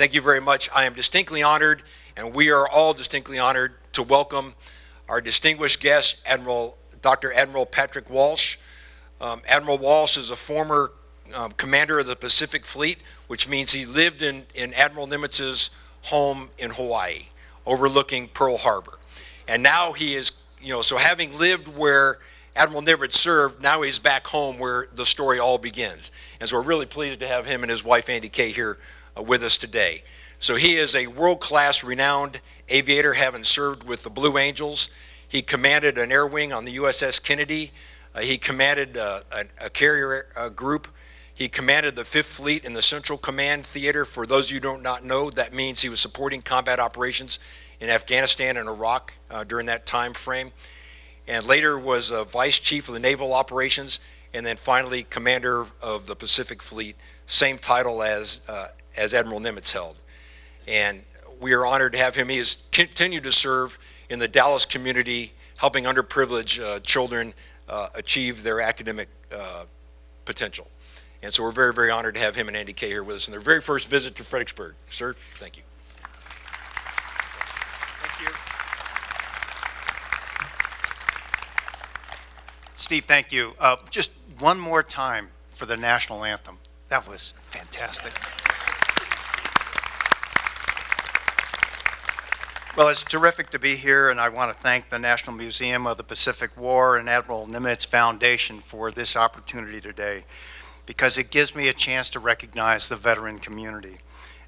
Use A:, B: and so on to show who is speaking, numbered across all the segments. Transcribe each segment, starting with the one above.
A: Thank you very much. I am distinctly honored, and we are all distinctly honored to welcome our distinguished guest, Dr. Admiral Patrick Walsh. Admiral Walsh is a former commander of the Pacific Fleet, which means he lived in Admiral Nimitz's home in Hawaii, overlooking Pearl Harbor. And now he is, so having lived where Admiral Nimitz served, now he's back home where the story all begins. And so we're really pleased to have him and his wife, Andy Kay, here with us today. So he is a world-class renowned aviator, having served with the Blue Angels. He commanded an air wing on the USS Kennedy. He commanded a carrier group. He commanded the 5th Fleet in the Central Command Theater. For those of you who do not know, that means he was supporting combat operations in Afghanistan and Iraq during that time frame. And later was Vice Chief of the Naval Operations, and then finally Commander of the Pacific Fleet, same title as Admiral Nimitz held. And we are honored to have him. He has continued to serve in the Dallas community, helping underprivileged children achieve their academic potential. And so we're very, very honored to have him and Andy Kay here with us in their very first visit to Fredericksburg. Sir, thank you.
B: Thank you. Steve, thank you. Just one more time for the national anthem. That was fantastic. Well, it's terrific to be here, and I want to thank the National Museum of the Pacific War and Admiral Nimitz Foundation for this opportunity today, because it gives me a chance to recognize the veteran community,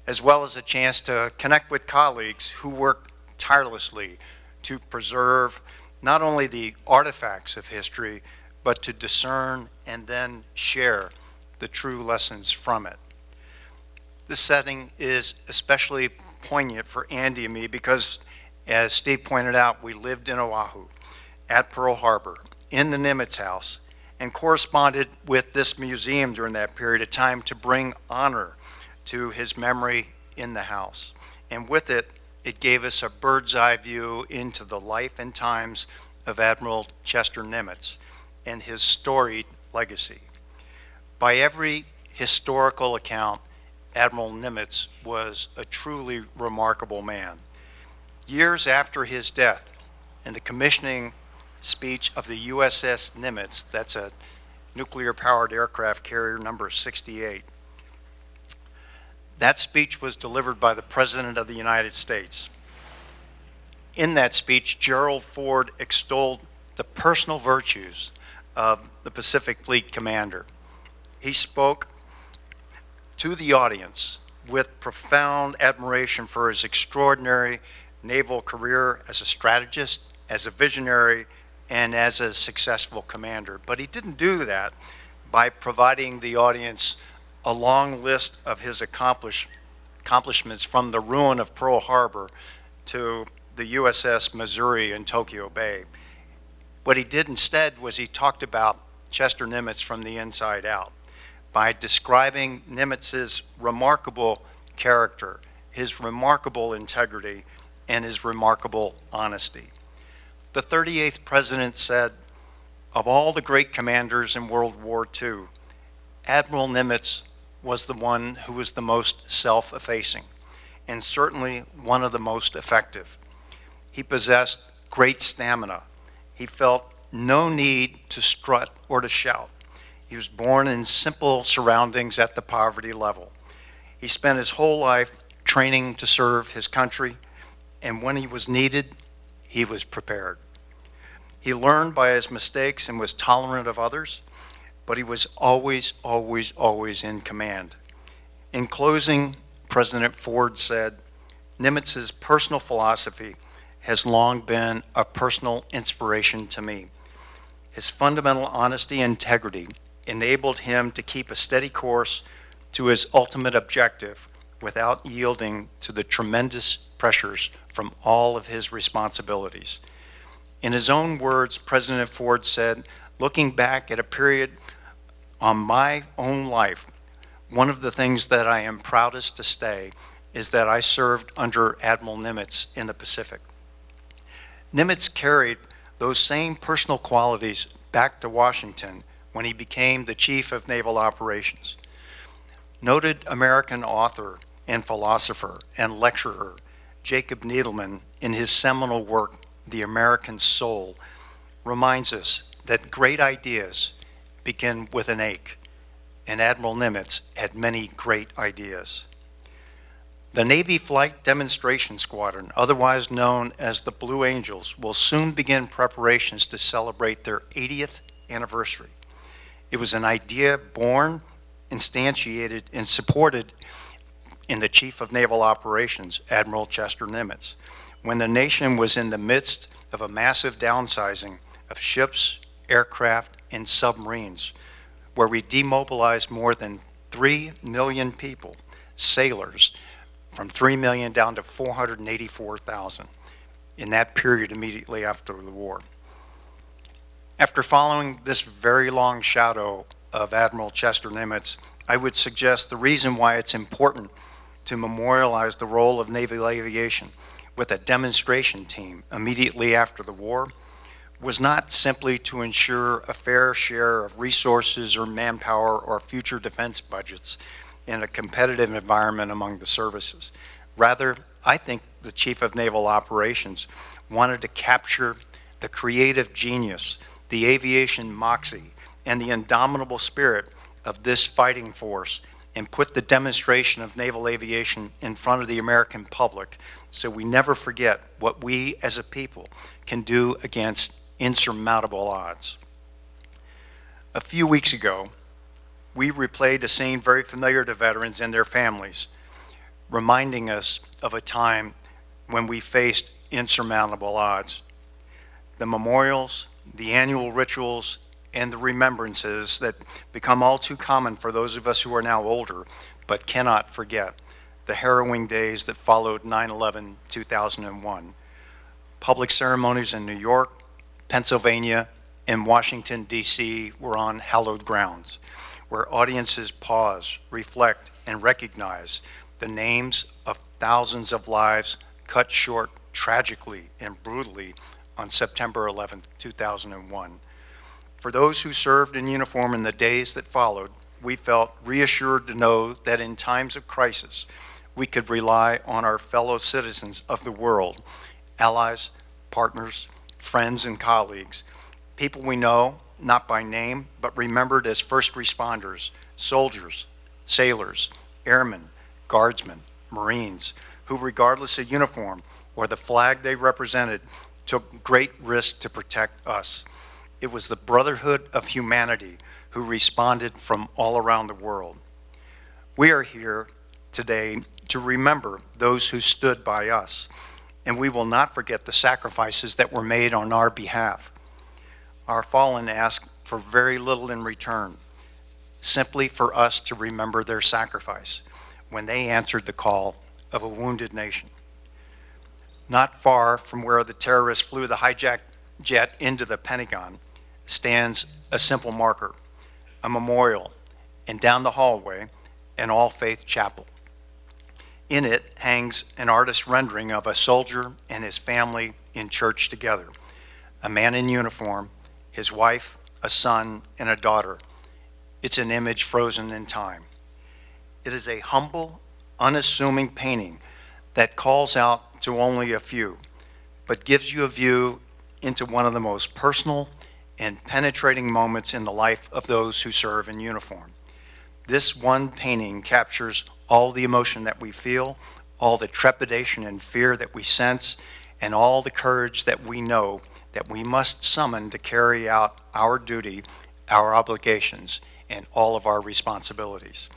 B: as well as a chance to connect with colleagues who work tirelessly to preserve not only the artifacts of history, but to discern and then share the true lessons from it. This setting is especially poignant for Andy and me because, as Steve pointed out, we lived in Oahu at Pearl Harbor in the Nimitz house and corresponded with this museum during that period of time to bring honor to his memory in the house. And with it, it gave us a bird's eye view into the life and times of Admiral Chester Nimitz and his storied legacy. By every historical account, Admiral Nimitz was a truly remarkable man. Years after his death, in the commissioning speech of the USS Nimitz, that's a nuclear-powered aircraft carrier number 68, that speech was delivered by the President of the United States. In that speech, Gerald Ford extolled the personal virtues of the Pacific Fleet commander. He spoke to the audience with profound admiration for his extraordinary naval career as a strategist, as a visionary, and as a successful commander. But he didn't do that by providing the audience a long list of his accomplishments from the ruin of Pearl Harbor to the USS Missouri in Tokyo Bay. What he did instead was he talked about Chester Nimitz from the inside out by describing Nimitz's remarkable character, his remarkable integrity, and his remarkable honesty. The 38th president said, of all the great commanders in World War II, Admiral Nimitz was the one who was the most self-effacing, and certainly one of the most effective. He possessed great stamina. He felt no need to strut or to shout. He was born in simple surroundings at the poverty level. He spent his whole life training to serve his country, and when he was needed, he was prepared. He learned by his mistakes and was tolerant of others, but he was always, always, always in command. In closing, President Ford said, Nimitz's personal philosophy has long been a personal inspiration to me. His fundamental honesty and integrity enabled him to keep a steady course to his ultimate objective without yielding to the tremendous pressures from all of his responsibilities. In his own words, President Ford said, looking back at a period on my own life, one of the things that I am proudest to say is that I served under Admiral Nimitz in the Pacific. Nimitz carried those same personal qualities back to Washington when he became the Chief of Naval Operations. Noted American author and philosopher and lecturer Jacob Needleman, in his seminal work, The American Soul, reminds us that great ideas begin with an ache, and Admiral Nimitz had many great ideas. The Navy Flight Demonstration Squadron, otherwise known as the Blue Angels, will soon begin preparations to celebrate their 80th anniversary. It was an idea born, instantiated, and supported in the Chief of Naval Operations, Admiral Chester Nimitz, when the nation was in the midst of a massive downsizing of ships, aircraft, and submarines, where we demobilized more than 3 million people, sailors, from 3 million down to 484,000 in that period immediately after the war. After following this very long shadow of Admiral Chester Nimitz, I would suggest the reason why it's important to memorialize the role of naval aviation with a demonstration team immediately after the war was not simply to ensure a fair share of resources or manpower or future defense budgets in a competitive environment among the services. Rather, I think the Chief of Naval Operations wanted to capture the creative genius, the aviation moxie, and the indomitable spirit of this fighting force and put the demonstration of naval aviation in front of the American public so we never forget what we as a people can do against insurmountable odds. A few weeks ago, we replayed a scene very familiar to veterans and their families, reminding us of a time when we faced insurmountable odds. The memorials, the annual rituals, and the remembrances that become all too common for those of us who are now older but cannot forget the harrowing days that followed 9/11/2001. Public ceremonies in New York, Pennsylvania, and Washington, D.C. were on hallowed grounds, where audiences pause, reflect, and recognize the names of thousands of lives cut short tragically and brutally on September 11, 2001. For those who served in uniform in the days that followed, we felt reassured to know that in times of crisis, we could rely on our fellow citizens of the world, allies, partners, friends, and colleagues, people we know, not by name, but remembered as first responders, soldiers, sailors, airmen, guardsmen, Marines, who regardless of uniform or the flag they represented, took great risk to protect us. It was the brotherhood of humanity who responded from all around the world. We are here today to remember those who stood by us, and we will not forget the sacrifices that were made on our behalf. Our fallen asked for very little in return, simply for us to remember their sacrifice when they answered the call of a wounded nation. Not far from where the terrorists flew the hijacked jet into the Pentagon stands a simple marker, a memorial, and down the hallway, an all-faith chapel. In it hangs an artist's rendering of a soldier and his family in church together, a man in uniform, his wife, a son, and a daughter. It's an image frozen in time. It is a humble, unassuming painting that calls out to only a few, but gives you a view into one of the most personal and penetrating moments in the life of those who serve in uniform. This one painting captures all the emotion that we feel, all the trepidation and fear that we sense, and all the courage that we know that we must summon to carry out our duty, our obligations, and all of our responsibilities.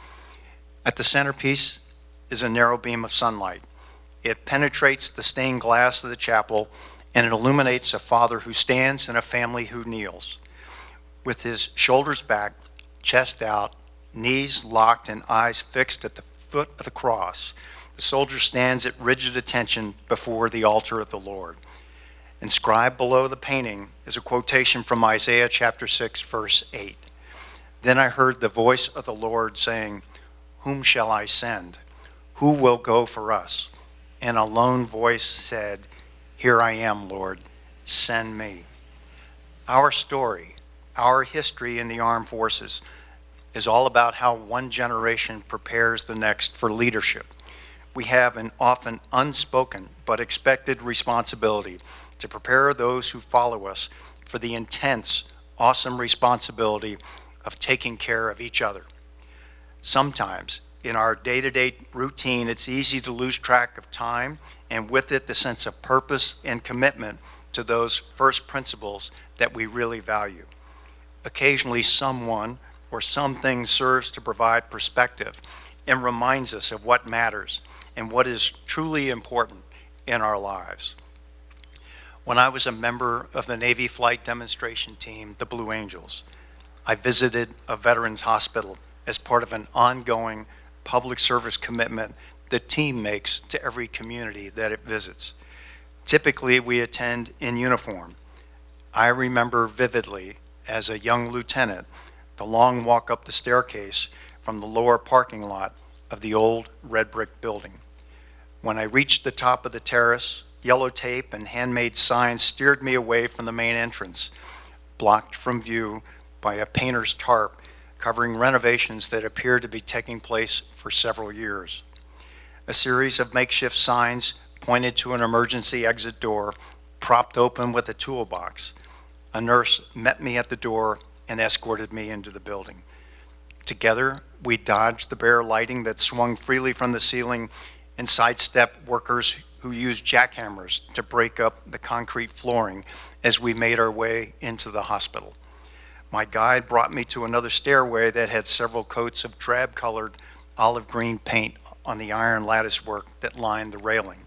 B: At the centerpiece is a narrow beam of sunlight. It penetrates the stained glass of the chapel, and it illuminates a father who stands and a family who kneels. With his shoulders back, chest out, knees locked, and eyes fixed at the foot of the cross, the soldier stands at rigid attention before the altar of the Lord. Inscribed below the painting is a quotation from Isaiah chapter 6, verse 8. Then I heard the voice of the Lord saying, "Whom shall I send? Who will go for us?" And a lone voice said, "Here I am, Lord, send me." Our story, our history in the armed forces is all about how one generation prepares the next for leadership. we have an often unspoken but expected responsibility to prepare those who follow us for the intense, awesome responsibility of taking care of each other. Sometimes, in our day-to-day routine, it's easy to lose track of time, and with it, the sense of purpose and commitment to those first principles that we really value. Occasionally, someone or something serves to provide perspective and reminds us of what matters and what is truly important in our lives. When I was a member of the Navy Flight Demonstration Team, the Blue Angels, I visited a veterans hospital as part of an ongoing public service commitment the team makes to every community that it visits. Typically, we attend in uniform. I remember vividly, as a young lieutenant, the long walk up the staircase from the lower parking lot of the old red brick building. When I reached the top of the terrace, yellow tape and handmade signs steered me away from the main entrance, blocked from view by a painter's tarp covering renovations that appeared to be taking place for several years. A series of makeshift signs pointed to an emergency exit door propped open with a toolbox. A nurse met me at the door and escorted me into the building. Together, we dodged the bare lighting that swung freely from the ceiling and sidestepped workers who used jackhammers to break up the concrete flooring as we made our way into the hospital. My guide brought me to another stairway that had several coats of drab-colored olive green paint on the iron lattice work that lined the railing.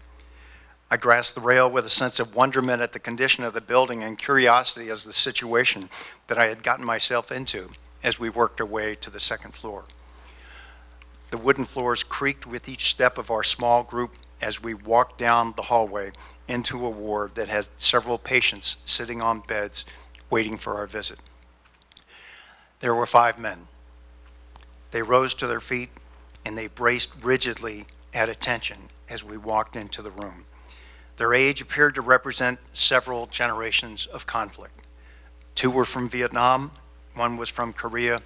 B: I grasped the rail with a sense of wonderment at the condition of the building and curiosity as the situation that I had gotten myself into as we worked our way to the second floor. The wooden floors creaked with each step of our small group as we walked down the hallway into a ward that had several patients sitting on beds waiting for our visit. There were 5 men. They rose to their feet and they braced rigidly at attention as we walked into the room. Their age appeared to represent several generations of conflict. 2 were from Vietnam, 1 was from Korea,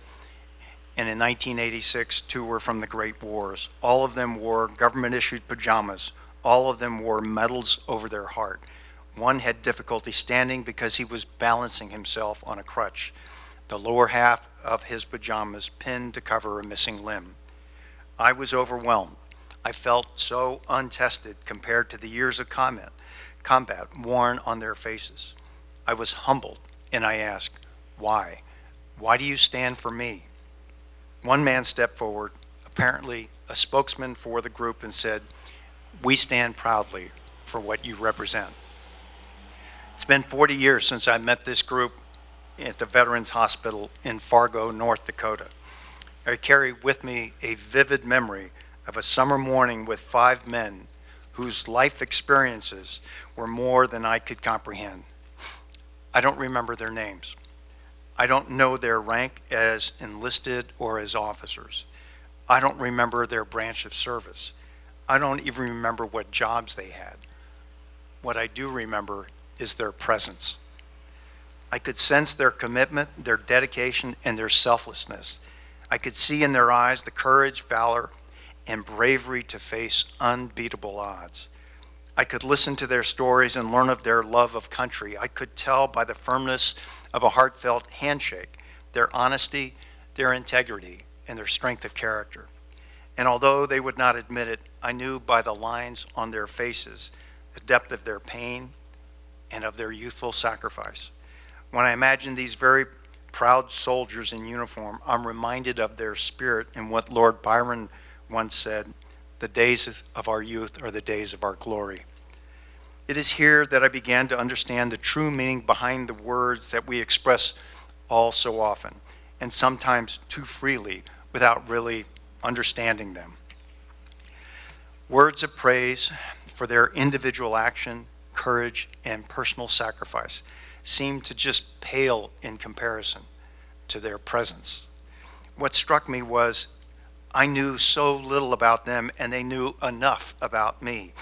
B: and in 1986, 2 were from the Great Wars. All of them wore government-issued pajamas. All of them wore medals over their heart. 1 had difficulty standing because he was balancing himself on a crutch, the lower half of his pajamas pinned to cover a missing limb. I was overwhelmed. I felt so untested compared to the years of combat worn on their faces. I was humbled, and I asked, why? Why do you stand for me? 1 man stepped forward, apparently a spokesman for the group, and said, we stand proudly for what you represent. It's been 40 years since I met this group at the Veterans Hospital in Fargo, North Dakota. I carry with me a vivid memory of a summer morning with 5 men whose life experiences were more than I could comprehend. I don't remember their names. I don't know their rank as enlisted or as officers. I don't remember their branch of service. I don't even remember what jobs they had. What I do remember is their presence. I could sense their commitment, their dedication, and their selflessness. I could see in their eyes the courage, valor, and bravery to face unbeatable odds. I could listen to their stories and learn of their love of country. I could tell by the firmness of a heartfelt handshake, their honesty, their integrity, and their strength of character. And although they would not admit it, I knew by the lines on their faces the depth of their pain and of their youthful sacrifice. When I imagine these very proud soldiers in uniform, I'm reminded of their spirit and what Lord Byron once said, the days of our youth are the days of our glory. It is here that I began to understand the true meaning behind the words that we express all so often, and sometimes too freely without really understanding them. Words of praise for their individual action, courage, and personal sacrifice seem to just pale in comparison to their presence. What struck me was I knew so little about them, and they knew enough about me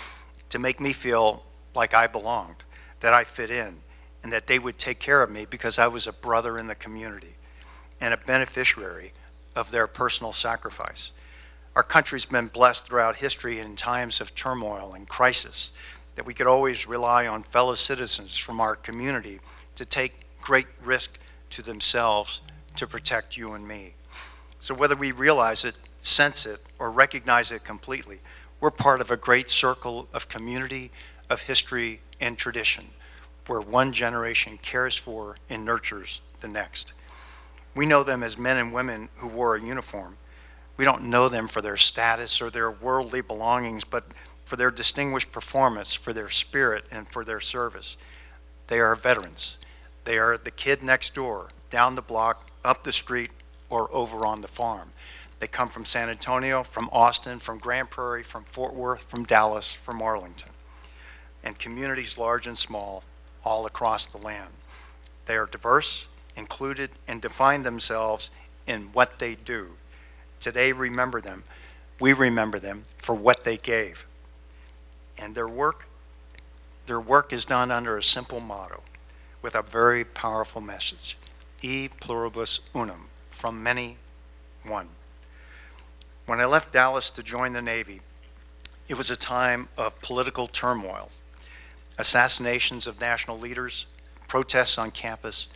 B: to make me feel like I belonged, that I fit in, and that they would take care of me because I was a brother in the community and a beneficiary of their personal sacrifice. Our country's been blessed throughout history in times of turmoil and crisis that we could always rely on fellow citizens from our community to take great risk to themselves to protect you and me. So whether we realize it, sense it, or recognize it completely, we're part of a great circle of community, of history, and tradition, where one generation cares for and nurtures the next. We know them as men and women who wore a uniform. We don't know them for their status or their worldly belongings, but for their distinguished performance, for their spirit, and for their service. They are veterans. They are the kid next door, down the block, up the street, or over on the farm. They come from San Antonio, from Austin, from Grand Prairie, from Fort Worth, from Dallas, from Arlington, and communities large and small all across the land. They are diverse, included, and define themselves in what they do. Today, remember them. We remember them for what they gave. And their work is done under a simple motto with a very powerful message: E pluribus unum, from many, one. When I left Dallas to join the Navy, it was a time of political turmoil. Assassinations of national leaders, protests on campus,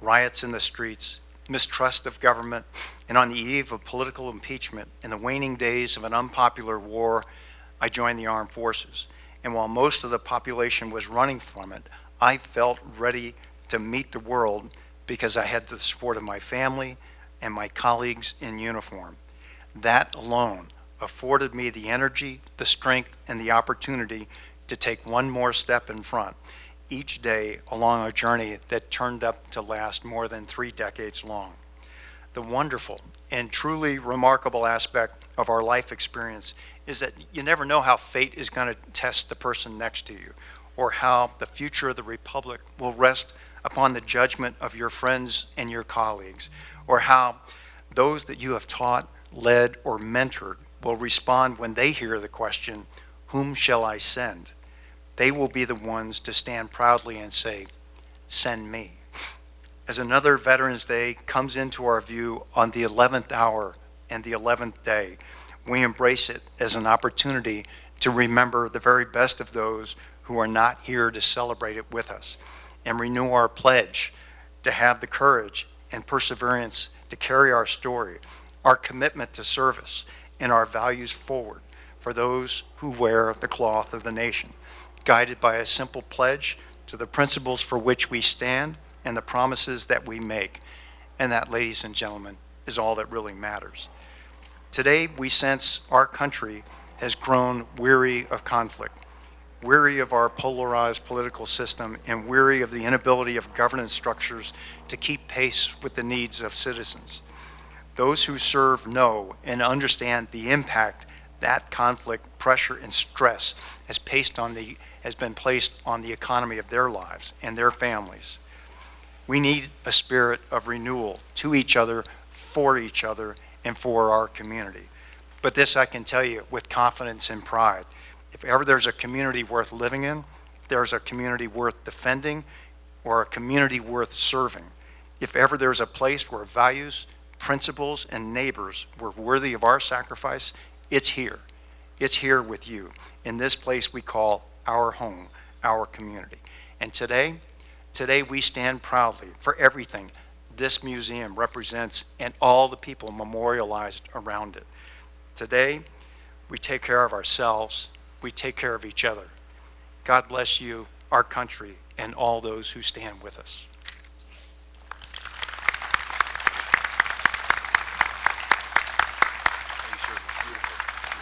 B: riots in the streets, mistrust of government, and on the eve of political impeachment, in the waning days of an unpopular war, I joined the armed forces. And while most of the population was running from it, I felt ready to meet the world because I had the support of my family and my colleagues in uniform. That alone afforded me the energy, the strength, and the opportunity to take one more step in front each day along a journey that turned up to last more than 3 decades long. The wonderful and truly remarkable aspect of our life experience is that you never know how fate is going to test the person next to you, or how the future of the Republic will rest upon the judgment of your friends and your colleagues, or how those that you have taught, led, or mentored will respond when they hear the question, "Whom shall I send?" They will be the ones to stand proudly and say, "Send me." As another Veterans Day comes into our view on the 11th hour and the 11th day, we embrace it as an opportunity to remember the very best of those who are not here to celebrate it with us, and renew our pledge to have the courage and perseverance to carry our story, our commitment to service, and our values forward for those who wear the cloth of the nation, guided by a simple pledge to the principles for which we stand and the promises that we make. And that, ladies and gentlemen, is all that really matters. Today, we sense our country has grown weary of conflict, weary of our polarized political system, and weary of the inability of governance structures to keep pace with the needs of citizens. Those who serve know and understand the impact that conflict, pressure, and stress has been placed on the economy of their lives and their families. We need a spirit of renewal to each other, for each other, and for our community. But this I can tell you with confidence and pride. If ever there's a community worth living in, there's a community worth defending, or a community worth serving. If ever there's a place where values, principles, and neighbors were worthy of our sacrifice, it's here. It's here with you, in this place we call our home, our community. And today we stand proudly for everything this museum represents and all the people memorialized around it. Today, we take care of ourselves, we take care of each other. God bless you, our country, and all those who stand with us.